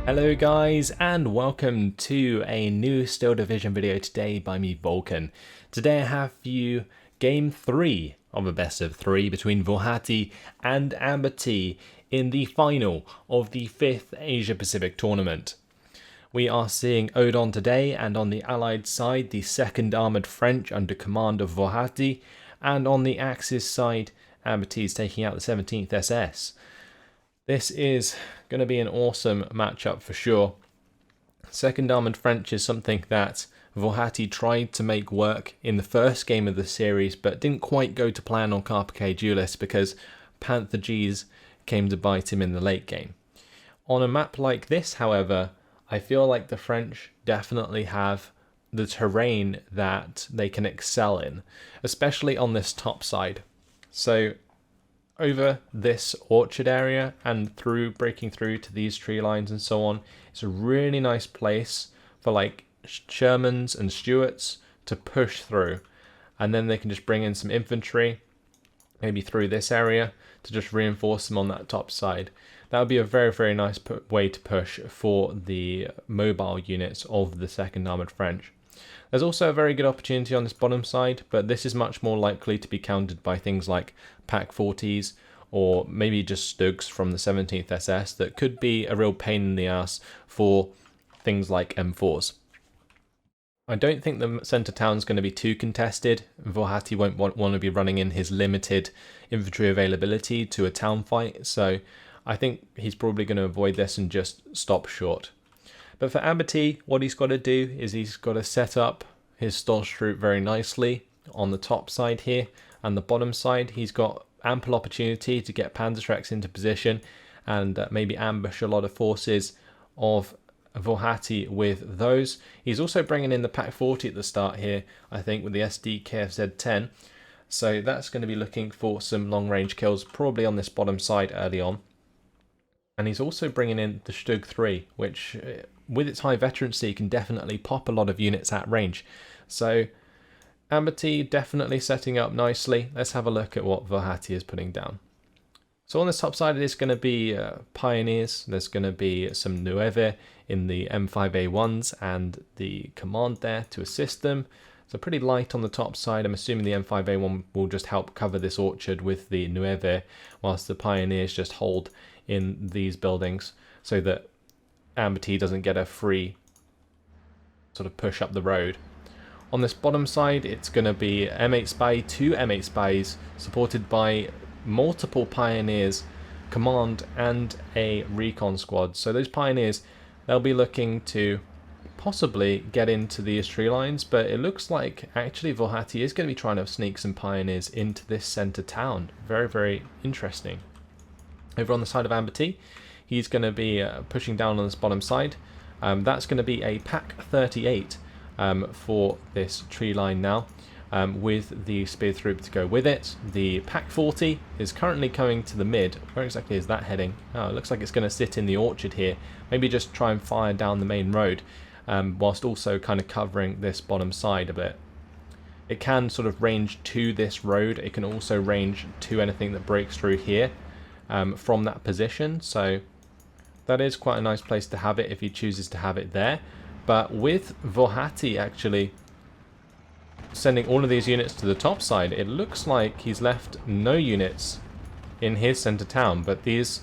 Hello guys, and welcome to a new Steel Division video today by me, Vulcan. Today I have for you game 3 of a best of 3 between Włochaty and AmberT in the final of the 5th Asia Pacific tournament. We are seeing Odon today, and on the Allied side the 2nd Armoured French under command of Włochaty, and on the Axis side AmberT is taking out the 17th SS. This is going to be an awesome matchup for sure. 2nd Armoured French is something that Włochaty tried to make work in the first game of the series, but didn't quite go to plan on Per Kiilstofte because Panther Gs came to bite him in the late game. On a map like this, however, I feel like the French definitely have the terrain that they can excel in, especially on this top side. So over this orchard area and breaking through to these tree lines and so on, it's a really nice place for like Shermans and Stuarts to push through, and then they can just bring in some infantry maybe through this area to just reinforce them on that top side. That would be a very nice way to push for the mobile units of the 2nd Armoured French. There's also a very good opportunity on this bottom side, but this is much more likely to be countered by things like Pack 40s or maybe just Stugs from the 17th SS that could be a real pain in the ass for things like M4s. I don't think the centre town is going to be too contested. Włochaty won't want to be running in his limited infantry availability to a town fight, so I think he's probably going to avoid this and just stop short. But for AmberT, what he's got to do is he's got to set up his Stoßtruppe very nicely on the top side here, and the bottom side he's got ample opportunity to get Panzergrenadiers into position and maybe ambush a lot of forces of Włochaty with those. He's also bringing in the Pack 40 at the start here, I think, with the SD KFZ-10. So that's going to be looking for some long-range kills, probably on this bottom side early on. And he's also bringing in the Stug 3, which with its high veterancy can definitely pop a lot of units at range. So AmberT definitely setting up nicely. Let's have a look at what Włochaty is putting down. So on this top side it is going to be Pioneers. There's going to be some Nueve in the M5A1s and the command there to assist them. So pretty light on the top side. I'm assuming the M5A1 will just help cover this orchard with the Nueve, whilst the Pioneers just hold in these buildings so that AmberT doesn't get a free sort of push up the road. On this bottom side it's going to be M8 Spy, 2 M8 Spies supported by multiple Pioneers, command and a recon squad. So those Pioneers, they'll be looking to possibly get into these tree lines, but it looks like actually Włochaty is going to be trying to sneak some Pioneers into this centre town. Very interesting. Over on the side of AmberT, he's going to be pushing down on this bottom side. That's going to be a Pack 38 for this tree line now, with the Spear Troop to go with it. The Pack 40 is currently coming to the mid. Where exactly is that heading? Oh, it looks like it's going to sit in the orchard here. Maybe just try and fire down the main road, whilst also kind of covering this bottom side a bit. It can sort of range to this road. It can also range to anything that breaks through here from that position. So that is quite a nice place to have it if he chooses to have it there. But with Włochaty actually sending all of these units to the top side, it looks like he's left no units in his centre town. But these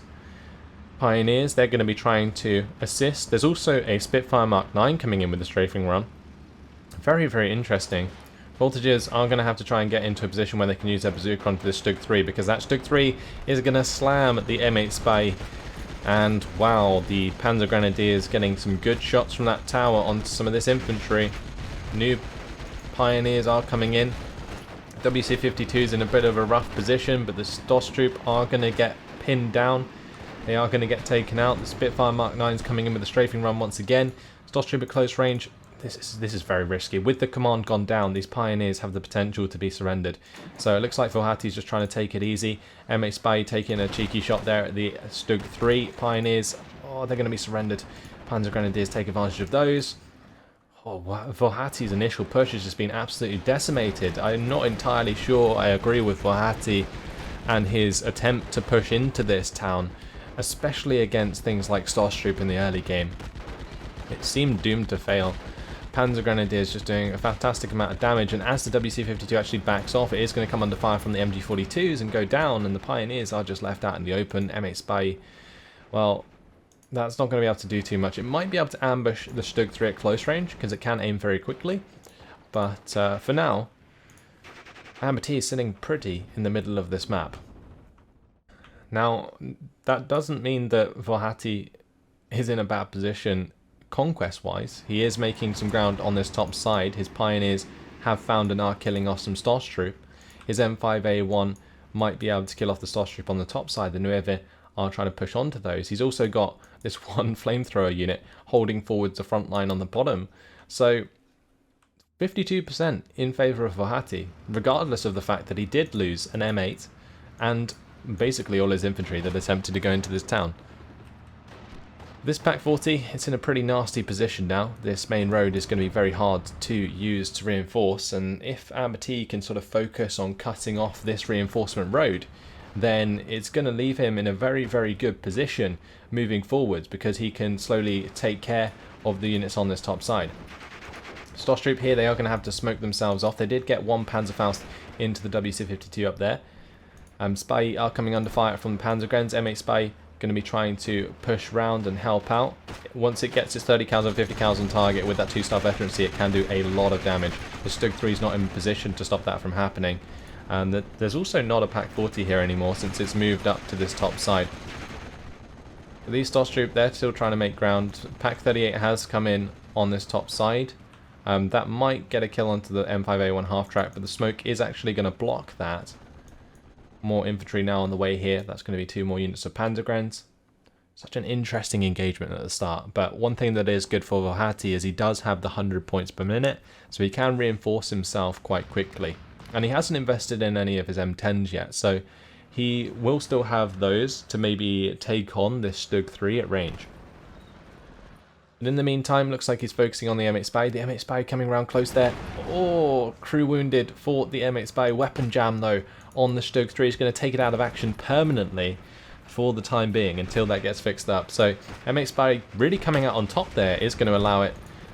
Pioneers, they're going to be trying to assist. There's also a Spitfire Mark 9 coming in with the strafing run. Very interesting. Voltages are going to have to try and get into a position where they can use their bazooka onto this Stug 3, because that Stug 3 is going to slam the M8 Spy. And wow, the Panzergrenadier is getting some good shots from that tower onto some of this infantry. New Pioneers are coming in. WC-52 is in a bit of a rough position, but the Stoßtruppe are going to get pinned down. They are going to get taken out. The Spitfire Mark 9 is coming in with a strafing run once again. Stoßtruppe at close range. This is very risky. With the command gone down, these Pioneers have the potential to be surrendered. So it looks like Włochaty is just trying to take it easy. M8 Spy taking a cheeky shot there at the Stug 3 Pioneers. Oh, they're going to be surrendered. Panzergrenadiers take advantage of those. Oh, wow. Włochaty's initial push has just been absolutely decimated. I'm not entirely sure I agree with Włochaty and his attempt to push into this town. especially against things like Starstrupe in the early game. It seemed doomed to fail. Panzergrenadier is just doing a fantastic amount of damage, and as the WC-52 actually backs off, it is going to come under fire from the MG-42s and go down, and the Pioneers are just left out in the open. M8 Spy, well, that's not going to be able to do too much. It might be able to ambush the Stug 3 at close range, because it can aim very quickly, but for now, AmberT is sitting pretty in the middle of this map. Now, that doesn't mean that włochaty is in a bad position conquest-wise. He is making some ground on this top side. His Pioneers have found and are killing off some Starstrupe. His M5A1 might be able to kill off the Starstrupe on the top side. The Nueve are trying to push onto those. He's also got this one flamethrower unit holding forwards the front line on the bottom. So 52% in favour of włochaty, regardless of the fact that he did lose an M8 and basically all his infantry that attempted to go into this town. This Pak 40, it's in a pretty nasty position now. This main road is going to be very hard to use to reinforce, and if AmberT can sort of focus on cutting off this reinforcement road, then it's going to leave him in a very, very good position moving forwards, because he can slowly take care of the units on this top side. Starstrupe here, they are going to have to smoke themselves off. They did get one Panzerfaust into the WC-52 up there. Spy are coming under fire from the Panzergrens. M8 Spy going to be trying to push round and help out. Once it gets its 30 cals and 50 cals on target with that 2-star veterancy, it can do a lot of damage. The Stug 3 is not in position to stop that from happening. And there's also not a Pak 40 here anymore, since it's moved up to this top side. These Starstrupe, they're still trying to make ground. Pak 38 has come in on this top side. That might get a kill onto the M5A1 half-track, but the smoke is actually going to block that. More infantry now on the way here. That's going to be 2 more units of Panzergrens. Such an interesting engagement at the start. But one thing that is good for włochaty is he does have the 100 points per minute, so he can reinforce himself quite quickly. And he hasn't invested in any of his M10s yet, so he will still have those to maybe take on this Stug 3 at range. But in the meantime, looks like he's focusing on the M8 Spy. The M8 Spy coming around close there. Oh, crew wounded for the M8 Spy. Weapon jam, though, on the Stug 3. Is going to take it out of action permanently for the time being until that gets fixed up. So M8 Spy really coming out on top there is going to allow it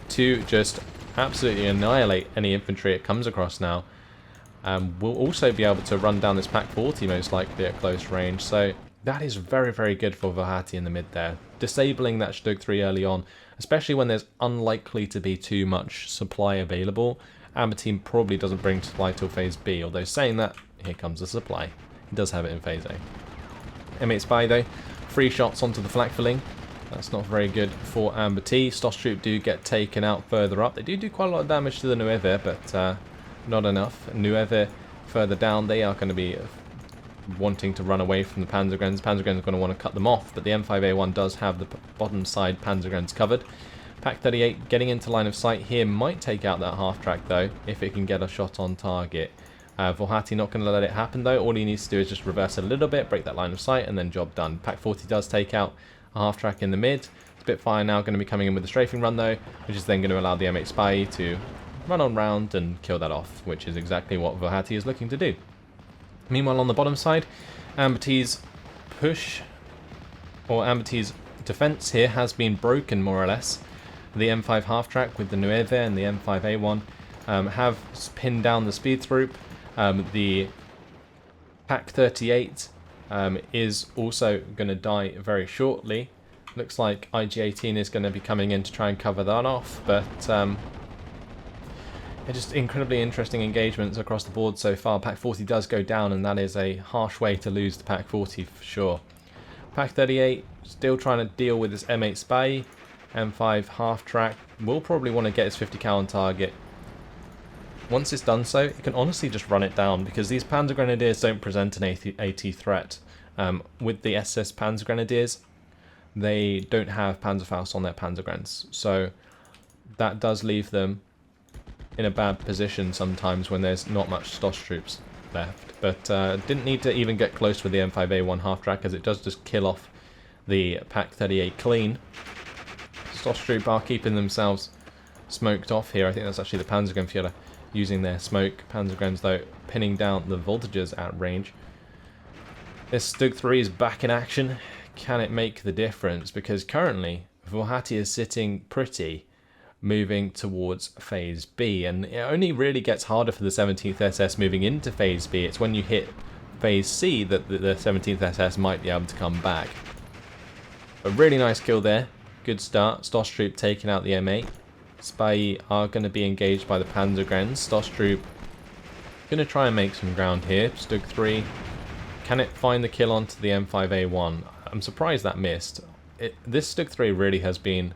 to just absolutely annihilate any infantry it comes across now. We'll also be able to run down this Pak 40 most likely at close range. So that is very, very good for włochaty in the mid there. Disabling that Stug 3 early on, especially when there's unlikely to be too much supply available. AmberT probably doesn't bring supply till phase B, although saying that, here comes the supply. He does have it in phase A. M8 Spy though, 3 shots onto the flak filling. That's not very good for AmberT. Starstrupe do get taken out further up. They do quite a lot of damage to the Nueve, but not enough. Nueve further down, they are going to be wanting to run away from the Panzergrens. Panzergrens are going to want to cut them off, but the M5A1 does have the bottom side Panzergrens covered. Pak 38 getting into line of sight here might take out that half-track though, if it can get a shot on target. włochaty not going to let it happen though. All he needs to do is just reverse a little bit, break that line of sight, and then job done. Pak 40 does take out a half-track in the mid. Spitfire now going to be coming in with the strafing run though, which is then going to allow the M8 Spy to run on round and kill that off, which is exactly what włochaty is looking to do. Meanwhile, on the bottom side, AmberT's push, or AmberT's defense here has been broken more or less. The M5 half-track with the Nueve and the M5A1 have pinned down the speed troop. The Pak 38 is also going to die very shortly. Looks like IG-18 is going to be coming in to try and cover that off, but just incredibly interesting engagements across the board so far. Pak 40 does go down, and that is a harsh way to lose the Pak 40 for sure. Pak 38 still trying to deal with this M8 Spy. M5 half-track will probably want to get his 50 cal on target. Once it's done so, it can honestly just run it down, because these Panzergrenadiers don't present an AT threat. With the SS-Panzergrenadiers, they don't have Panzerfaust on their Panzergrens, so that does leave them in a bad position sometimes when there's not much Starstrupes left. But didn't need to even get close with the M5A1 half-track, as it does just kill off the Pak 38 clean. Starstrupe are keeping themselves smoked off here. I think that's actually the Panzergrenadier using their smoke. Panzergrens though pinning down the voltages at range. This Stug 3 is back in action, can it make the difference? Because currently Włochaty is sitting pretty, moving towards phase B, and it only really gets harder for the 17th SS moving into phase B. It's when you hit phase C that the 17th SS might be able to come back. A really nice kill there. Good start. Stosstroop taking out the M8. Spy are going to be engaged by the Panzergrenadiers. Stosstroop going to try and make some ground here. Stug 3. Can it find the kill onto the M5A1? I'm surprised that missed. This Stug 3 really has been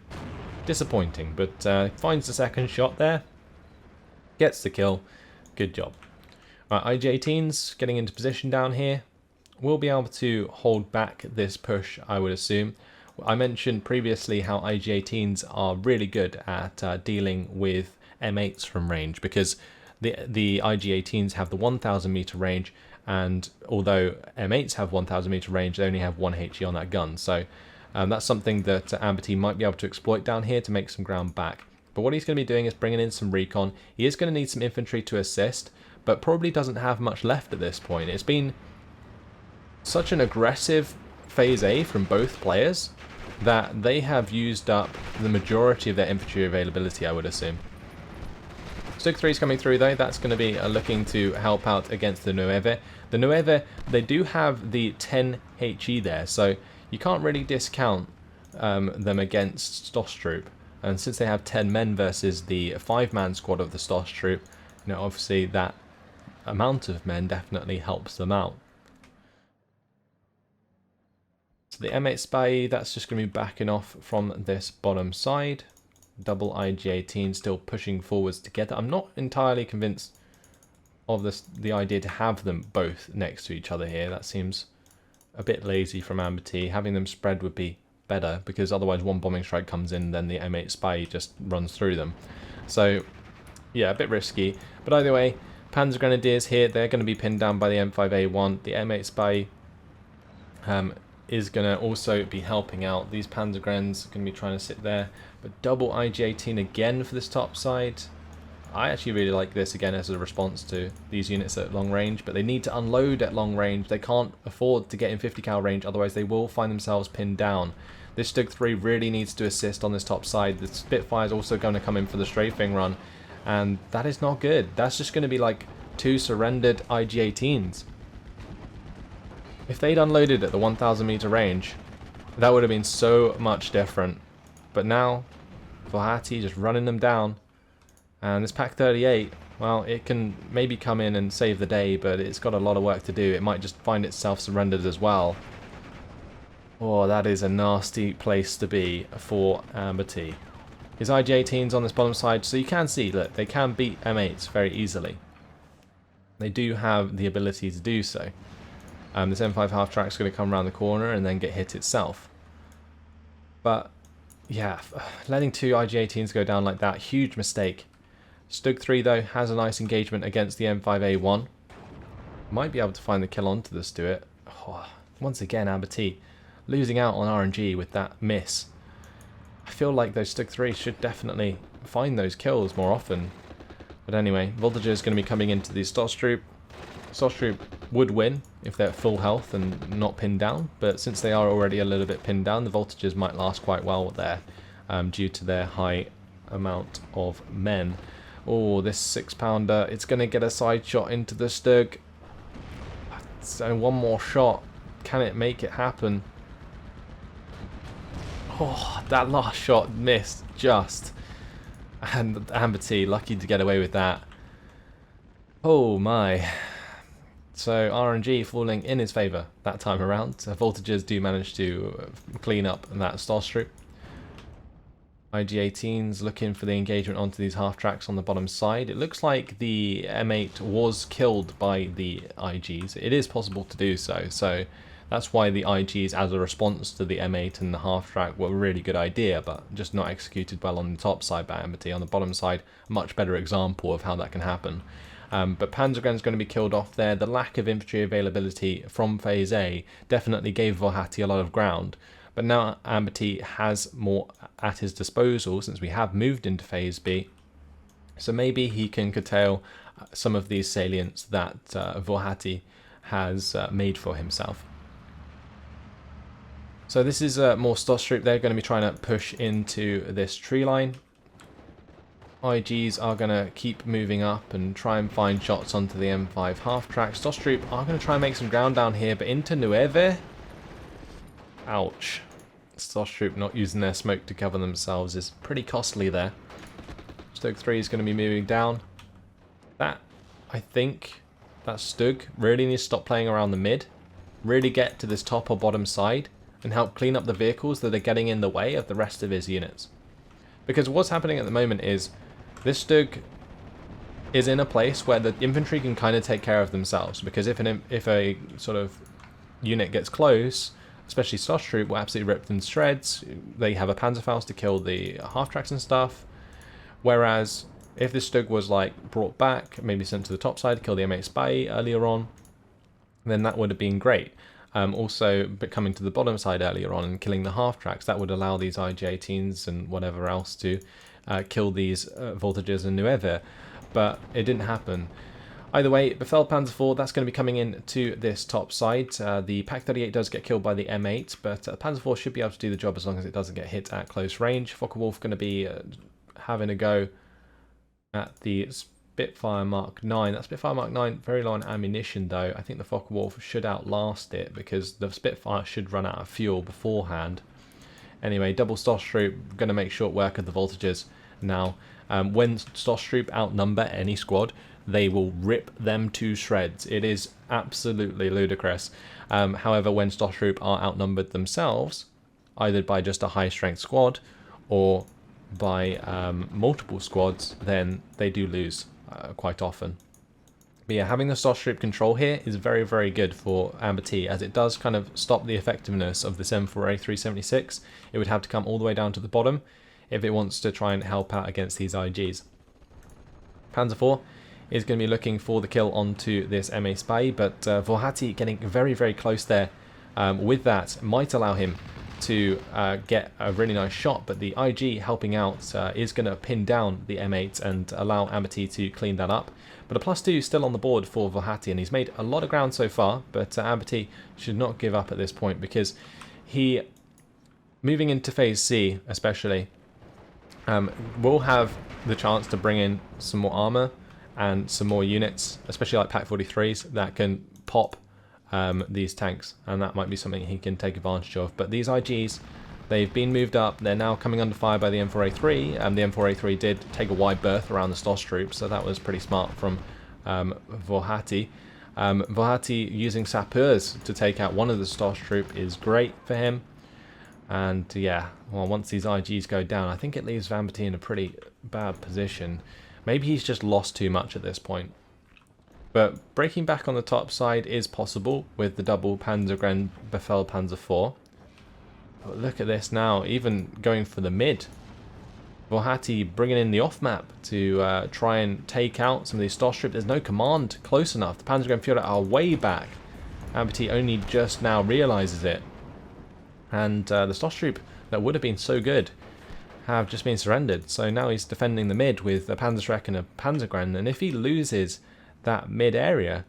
disappointing, but finds the second shot there. Gets the kill. Good job. Right, IG-18s getting into position down here. We'll be able to hold back this push, I would assume. I mentioned previously how IG-18s are really good at dealing with M8s from range, because the IG-18s have the 1000 meter range, and although M8s have 1000 meter range, they only have 1 HE on that gun. So that's something that AmberT might be able to exploit down here to make some ground back. But what he's going to be doing is bringing in some recon. He is going to need some infantry to assist, but probably doesn't have much left at this point. It's been such an aggressive phase A from both players that they have used up the majority of their infantry availability, I would assume. Stug 3 is coming through though. That's going to be looking to help out against the Nueve. The Nueve, they do have the 10 HE there, so you can't really discount them against Stosstroop. And since they have 10 men versus the 5-man squad of the Stosstroop, you know, obviously that amount of men definitely helps them out. So the M8 Spy, that's just going to be backing off from this bottom side. Double IG-18 still pushing forwards together. I'm not entirely convinced of the idea to have them both next to each other here. That seems a bit lazy from AmberT. Having them spread would be better, because otherwise one bombing strike comes in, then the M8 Spy just runs through them. So yeah, a bit risky. But either way, Panzergrenadiers here, they're going to be pinned down by the M5A1. The M8 Spy is going to also be helping out. These Panzergrens are going to be trying to sit there. But double IG-18 again for this top side. I actually really like this again as a response to these units at long range, but they need to unload at long range. They can't afford to get in 50 cal range, otherwise they will find themselves pinned down. This Stug 3 really needs to assist on this top side. The Spitfire is also going to come in for the strafing run, and that is not good. That's just going to be like 2 surrendered IG-18s. If they'd unloaded at the 1000 meter range, that would have been so much different. But now, Włochaty just running them down. And this Pak 38, well, it can maybe come in and save the day, but it's got a lot of work to do. It might just find itself surrendered as well. Oh, that is a nasty place to be for AmberT. His IG-18's on this bottom side, so you can see that they can beat M8s very easily. They do have the ability to do so. This M5 half-track is going to come around the corner and then get hit itself. But yeah, letting 2 IG-18s go down like that, huge mistake. Stug 3 though has a nice engagement against the M5A1. Might be able to find the kill onto the Stuart. Oh, once again, AmberT losing out on RNG with that miss. I feel like those Stug 3 should definitely find those kills more often. But anyway, Voltager is going to be coming into the Stosstroop. Stosstroop would win if they're at full health and not pinned down, but since they are already a little bit pinned down, the voltages might last quite well there due to their high amount of men. Oh, this 6-pounder, it's going to get a side shot into the Stug. So one more shot. Can it make it happen? Oh, that last shot missed just. And AmberT lucky to get away with that. Oh my. So RNG falling in his favour that time around. Voltages do manage to clean up that Stosstroop. IG-18's looking for the engagement onto these half-tracks on the bottom side. It looks like the M8 was killed by the IGs. It is possible to do so. So that's why the IGs, as a response to the M8 and the half-track, were a really good idea, but just not executed well on the top side by AmberT. On the bottom side, a much better example of how that can happen. But Panzergren's going to be killed off there. The lack of infantry availability from Phase A definitely gave Włochaty a lot of ground. But now AmberT has more at his disposal since we have moved into Phase B. So maybe he can curtail some of these salients that Włochaty has made for himself. So this is more Stosstroop. They're going to be trying to push into this tree line. IGs are going to keep moving up and try and find shots onto the M5 half-track. Stosstroop are going to try and make some ground down here, but into Nueve. Ouch. Stosstroop not using their smoke to cover themselves is pretty costly there. Stug 3 is going to be moving down. That, I think, that Stug really needs to stop playing around the mid. Really get to this top or bottom side and help clean up the vehicles that are getting in the way of the rest of his units. Because what's happening at the moment is this Stug is in a place where the infantry can kind of take care of themselves. Because if a sort of unit gets close, especially Stosstroop, will absolutely rip them to shreds. They have a Panzerfaust to kill the half-tracks and stuff. Whereas if this Stug was like brought back, maybe sent to the top side to kill the M8 Spy earlier on, then that would have been great. Also, but coming to the bottom side earlier on and killing the half-tracks, that would allow these IG-18s and whatever else to kill these voltages and Nueve, but it didn't happen. Either way, Befehlpanzer 4, that's going to be coming in to this top side. The Pak-38 does get killed by the M8, but Panzer 4 should be able to do the job as long as it doesn't get hit at close range. Focke-Wulf going to be having a go at the Spitfire Mark 9. That Spitfire Mark 9, very low on ammunition though. I think the Focke-Wulf should outlast it because the Spitfire should run out of fuel beforehand. Anyway, double Stosstroop, going to make short work of the voltages now. When Stosstroop outnumber any squad, they will rip them to shreds. It is absolutely ludicrous. However, when Stosstroop are outnumbered themselves, either by just a high strength squad or by multiple squads, then they do lose quite often. But yeah, having the Stosstroop control here is very, very good for AmberT, as it does kind of stop the effectiveness of this M4A376. It would have to come all the way down to the bottom if it wants to try and help out against these IGs. Panzer 4 is going to be looking for the kill onto this MA Spy, but włochaty getting very, very close there. With that, might allow him to get a really nice shot, but the IG helping out is going to pin down the M8 and allow AmberT to clean that up. But a +2 still on the board for włochaty, and he's made a lot of ground so far, but AmberT should not give up at this point, because he, moving into phase C especially, will have the chance to bring in some more armor and some more units, especially like Pak-43s that can pop these tanks, and that might be something he can take advantage of. But these IGs, they've been moved up, they're now coming under fire by the M4A3, and the M4A3 did take a wide berth around the Stosstroop, so that was pretty smart from włochaty. Włochaty using sapeurs to take out one of the Stosstroop is great for him. And yeah, well, once these IGs go down, I think it leaves AmberT in a pretty bad position. Maybe he's just lost too much at this point. But breaking back on the top side is possible with the double Panzergrenadier Befehlpanzer 4. But look at this now, even going for the mid. włochaty bringing in the off-map to try and take out some of these Stosstroop. There's no command close enough. The Panzergrenadier are way back. AmberT only just now realises it. And the Stosstroop that would have been so good have just been surrendered. So now he's defending the mid with a Panzerschreck and a Panzergren. And if he loses that mid area,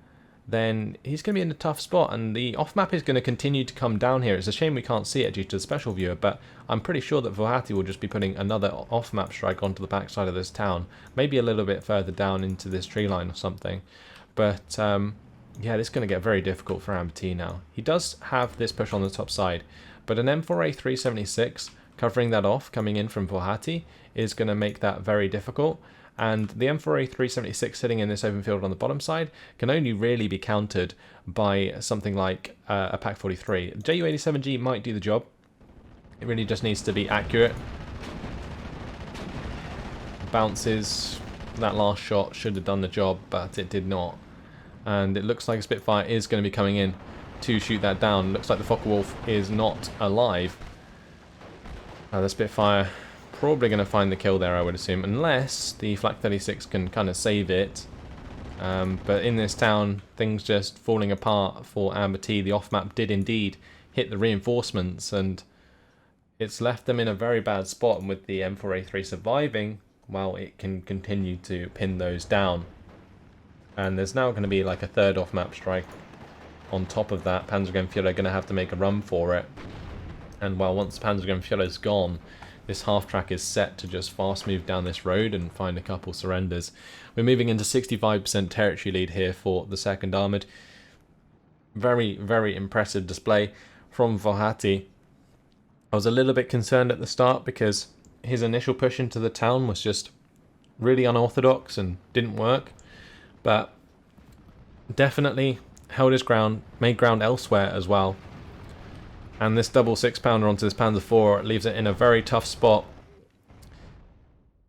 then he's going to be in a tough spot, and the off-map is going to continue to come down here. It's a shame we can't see it due to the special viewer, but I'm pretty sure that włochaty will just be putting another off-map strike onto the backside of this town, maybe a little bit further down into this tree line or something. But yeah, this is going to get very difficult for AmberT now. He does have this push on the top side, but an M4A376 covering that off, coming in from włochaty, is going to make that very difficult. And the M4A376 sitting in this open field on the bottom side can only really be countered by something like a Pak-43. Ju-87G might do the job. It really just needs to be accurate. Bounces. That last shot should have done the job, but it did not. And it looks like a Spitfire is going to be coming in to shoot that down. Looks like the Focke-Wulf is not alive. The Spitfire probably going to find the kill there, I would assume, unless the Flak 36 can kind of save it. But in this town, things just falling apart for AmberT. The off-map did indeed hit the reinforcements, and it's left them in a very bad spot. And with the M4A3 surviving, well, it can continue to pin those down. And there's now going to be like a third off-map strike on top of that. Panzergrenadier are going to have to make a run for it. And while once the Panzergrenadier is gone, this half track is set to just fast move down this road and find a couple surrenders. We're moving into 65% territory lead here for the 2nd Armoured. Very, very impressive display from Włochaty. I was a little bit concerned at the start because his initial push into the town was just really unorthodox and didn't work, but definitely held his ground, made ground elsewhere as well. And this double 6-pounder onto this Panzer IV leaves it in a very tough spot.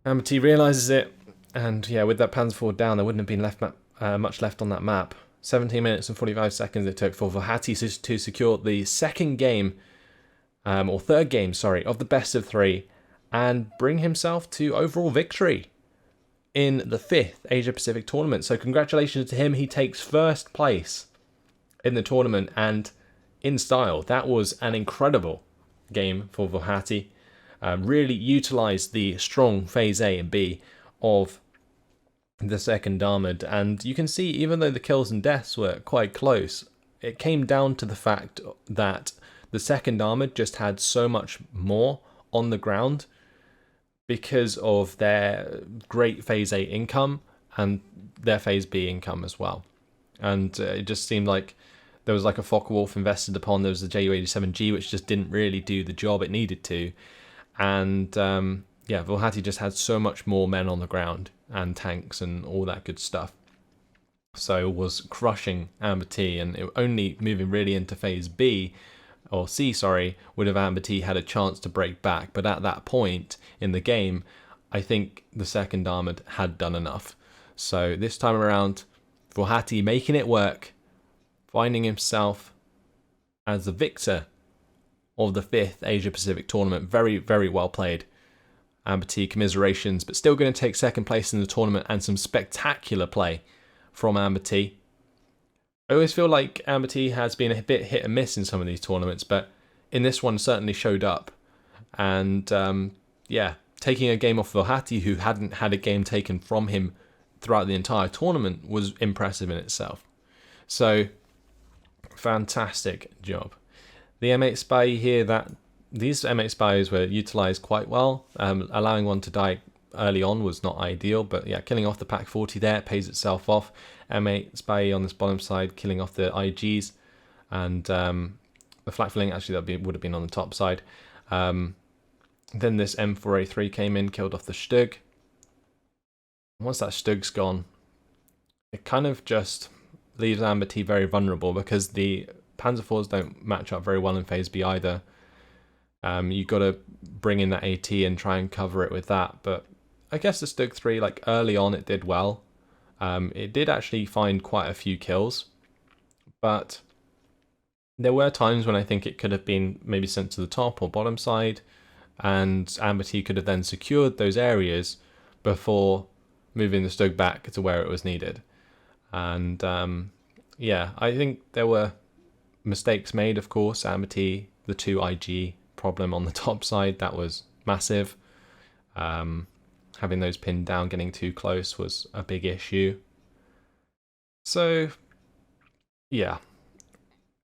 AmberT realises it, and yeah, with that Panzer IV down, there wouldn't have been much left on that map. 17 minutes and 45 seconds it took for Włochaty to secure the 2nd game, or 3rd game, sorry, of the best of 3, and bring himself to overall victory in the 5th Asia Pacific tournament. So congratulations to him. He takes 1st place in the tournament, and in style. That was an incredible game for Włochaty. Really utilised the strong phase A and B of the 2nd Armoured, and you can see even though the kills and deaths were quite close, it came down to the fact that the 2nd Armoured just had so much more on the ground because of their great phase A income and their phase B income as well. And it just seemed like there was like a Focke-Wulf invested upon. There was the Ju-87G, which just didn't really do the job it needed to. And yeah, Włochaty just had so much more men on the ground and tanks and all that good stuff. So was crushing AmberT, and it only moving really into phase B, or C, sorry, would have AmberT had a chance to break back. But at that point in the game, I think the 2nd Armoured had done enough. So this time around, Włochaty making it work, finding himself as the victor of the 5th Asia Pacific tournament. Very, very well played, AmberT. Commiserations, but still going to take 2nd place in the tournament, and some spectacular play from AmberT. I always feel like AmberT has been a bit hit and miss in some of these tournaments, but in this one certainly showed up. And yeah, taking a game off Włochaty, who hadn't had a game taken from him throughout the entire tournament, was impressive in itself. So fantastic job. The M8 Spy here, these M8 Spies were utilised quite well. Allowing one to die early on was not ideal, but yeah, killing off the Pak 40 there pays itself off. M8 Spy on this bottom side, killing off the IGs, and the flak filling, actually that would have been on the top side. Then this M4A3 came in, killed off the Stug. Once that Stug's gone, it kind of just leaves AmberT very vulnerable, because the Panzer IVs don't match up very well in phase B either. You got to bring in that AT and try and cover it with that. But I guess the Stug 3, like early on, it did well. It did actually find quite a few kills, but there were times when I think it could have been maybe sent to the top or bottom side, and AmberT could have then secured those areas before moving the Stug back to where it was needed. And yeah, I think there were mistakes made, of course. AmberT, the 2 IG problem on the top side, that was massive. Having those pinned down, getting too close was a big issue. So yeah,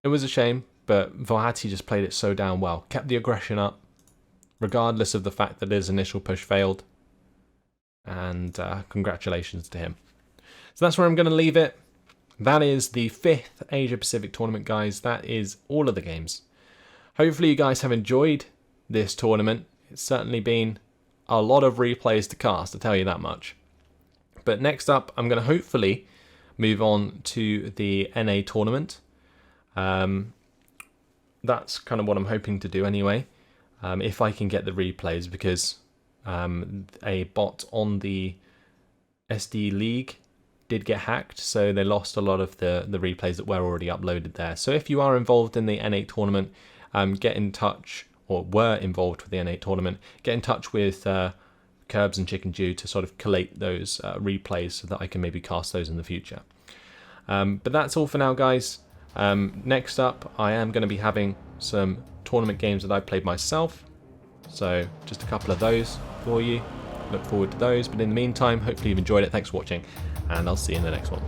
it was a shame, but Włochaty just played it so damn well. Kept the aggression up, regardless of the fact that his initial push failed. And congratulations to him. So that's where I'm going to leave it. That is the 5th Asia Pacific tournament, guys. That is all of the games. Hopefully you guys have enjoyed this tournament. It's certainly been a lot of replays to cast, I'll tell you that much. But next up, I'm going to hopefully move on to the NA tournament. That's kind of what I'm hoping to do anyway, if I can get the replays, because a bot on the SD League did get hacked, so they lost a lot of the replays that were already uploaded there. So if you are involved in the N8 tournament, get in touch, or were involved with the N8 tournament, get in touch with Curbs and Chicken Jew to sort of collate those replays so that I can maybe cast those in the future. But that's all for now, guys. Next up, I am going to be having some tournament games that I played myself, so just a couple of those for you. Look forward to those, but in the meantime, hopefully you've enjoyed it. Thanks for watching, and I'll see you in the next one.